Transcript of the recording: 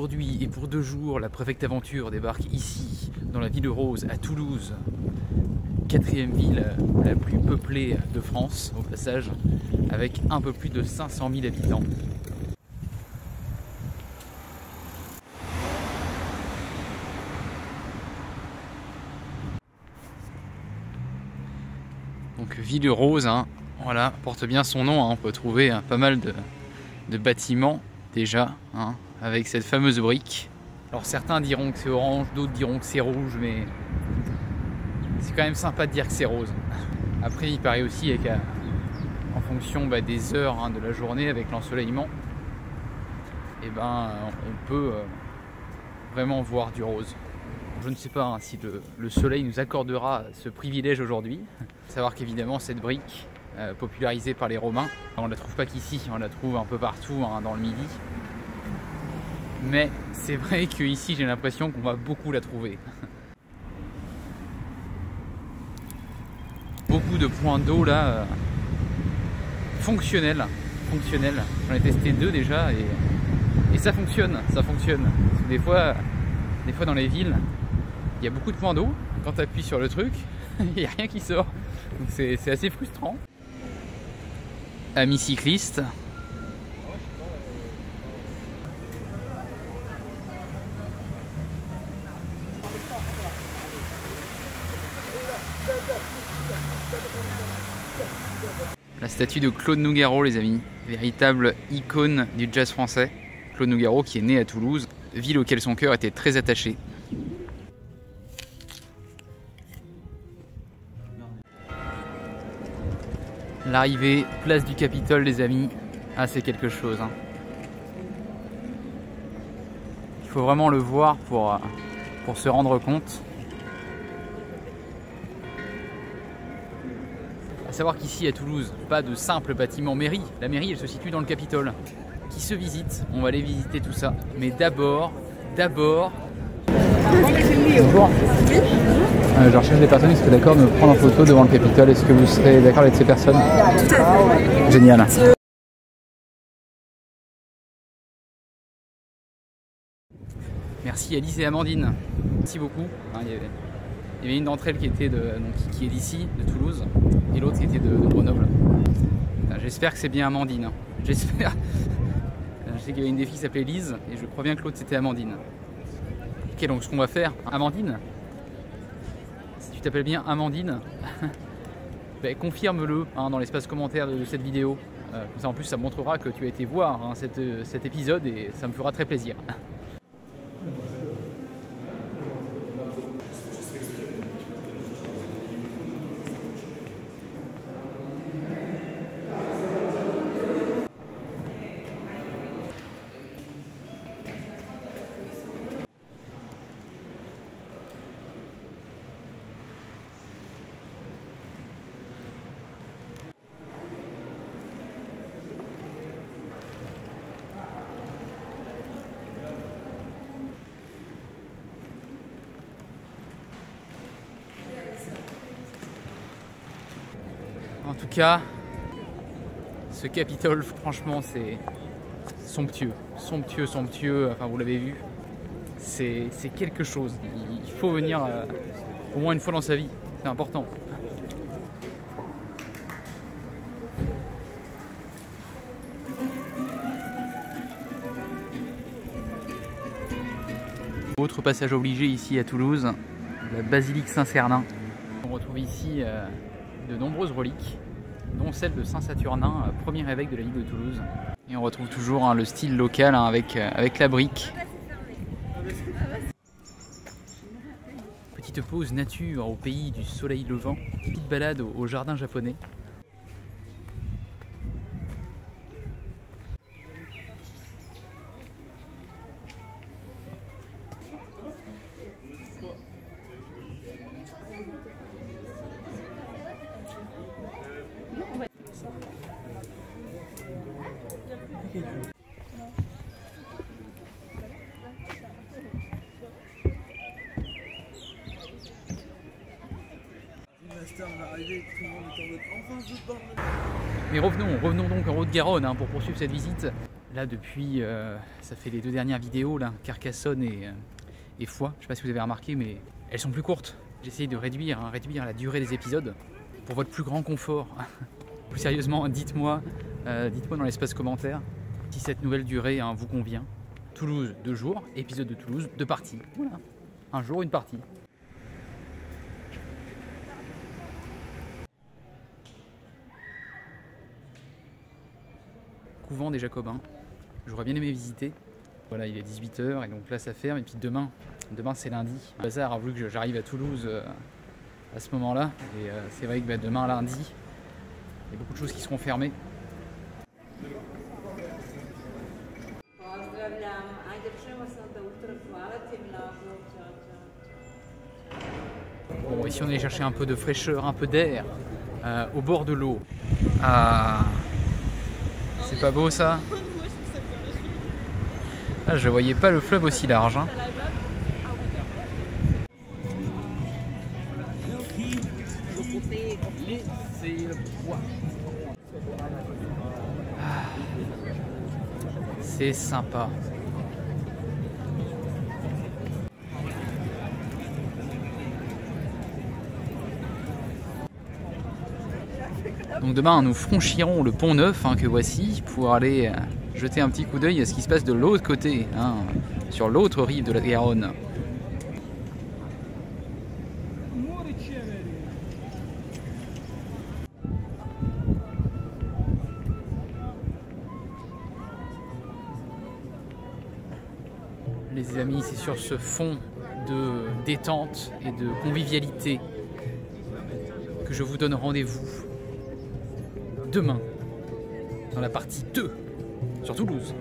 aujourd'hui et pour 2 jours, la Préfecte Aventure débarque ici, dans la ville rose, à Toulouse, 4e ville la plus peuplée de France, au passage, avec un peu plus de 500 000 habitants. Donc ville rose, hein, voilà, porte bien son nom, hein, on peut trouver pas mal de bâtiments déjà, hein, avec cette fameuse brique. Alors certains diront que c'est orange, d'autres diront que c'est rouge, mais c'est quand même sympa de dire que c'est rose. Après il paraît aussi qu'en fonction des heures, hein, de la journée avec l'ensoleillement, et on peut vraiment voir du rose. Je ne sais pas, hein, si le soleil nous accordera ce privilège aujourd'hui. Savoir qu'évidemment cette brique, popularisée par les Romains, on ne la trouve pas qu'ici, on la trouve un peu partout, hein, dans le Midi. Mais c'est vrai qu'ici j'ai l'impression qu'on va beaucoup la trouver. Beaucoup de points d'eau là, fonctionnels. J'en ai testé 2 déjà et ça fonctionne. Parce que des fois dans les villes, il y a beaucoup de points d'eau. Quand tu appuies sur le truc, il n'y a rien qui sort. Donc c'est assez frustrant. Amis cyclistes, la statue de Claude Nougaro, les amis, véritable icône du jazz français. Claude Nougaro qui est né à Toulouse, ville auquel son cœur était très attaché. L'arrivée, place du Capitole, les amis, ah c'est quelque chose, hein. Il faut vraiment le voir pour se rendre compte. À savoir qu'ici à Toulouse, pas de simple bâtiment mairie. La mairie elle se situe dans le Capitole, qui se visite. On va aller visiter tout ça. Mais d'abord. Bonjour. Je recherche des personnes qui seraient d'accord de me prendre en photo devant le Capitole. Est-ce que vous serez d'accord avec ces personnes? Génial. Merci Alice et Amandine. Merci beaucoup. Il y avait une d'entre elles qui était qui est d'ici, de Toulouse, et l'autre qui était de Grenoble. J'espère que c'est bien Amandine. J'espère. Je sais qu'il y avait une des filles qui s'appelait Lise, et je crois bien que l'autre c'était Amandine. Ok, donc ce qu'on va faire, Amandine, si tu t'appelles bien Amandine, confirme-le, hein, dans l'espace commentaire de cette vidéo. Comme ça en plus ça montrera que tu as été voir, hein, cet épisode, et ça me fera très plaisir. En tout cas, ce Capitole, franchement, c'est somptueux. Enfin vous l'avez vu, c'est quelque chose. Il faut venir au moins une fois dans sa vie, c'est important. Autre passage obligé ici à Toulouse, la basilique Saint-Cernin. On retrouve ici de nombreuses reliques, dont celle de Saint-Saturnin, premier évêque de la ville de Toulouse. Et on retrouve toujours, hein, le style local, hein, avec la brique. Petite pause nature au pays du soleil levant, petite balade au jardin japonais. Mais revenons donc en Haute-Garonne, hein, pour poursuivre cette visite. Là depuis, ça fait les 2 dernières vidéos, là, Carcassonne et Foix, je sais pas si vous avez remarqué, mais elles sont plus courtes. J'essaye de réduire la durée des épisodes pour votre plus grand confort. Plus sérieusement, dites-moi dans l'espace commentaire si cette nouvelle durée vous convient. Toulouse, 2 jours, épisode de Toulouse, 2 parties. Voilà, un jour, une partie. Couvent des Jacobins, j'aurais bien aimé visiter. Voilà, il est 18h et donc là ça ferme. Et puis demain c'est lundi. Le hasard a voulu que j'arrive à Toulouse à ce moment-là. Et c'est vrai que demain lundi, il y a beaucoup de choses qui seront fermées. Bon, ici on est chercher un peu de fraîcheur, un peu d'air au bord de l'eau. Ah, c'est pas beau ça? Ah, je voyais pas le fleuve aussi large. Hein. Ah, c'est sympa. Donc demain nous franchirons le pont Neuf que voici pour aller jeter un petit coup d'œil à ce qui se passe de l'autre côté, sur l'autre rive de la Garonne. Les amis, c'est sur ce fond de détente et de convivialité que je vous donne rendez-vous demain dans la partie 2 sur Toulouse.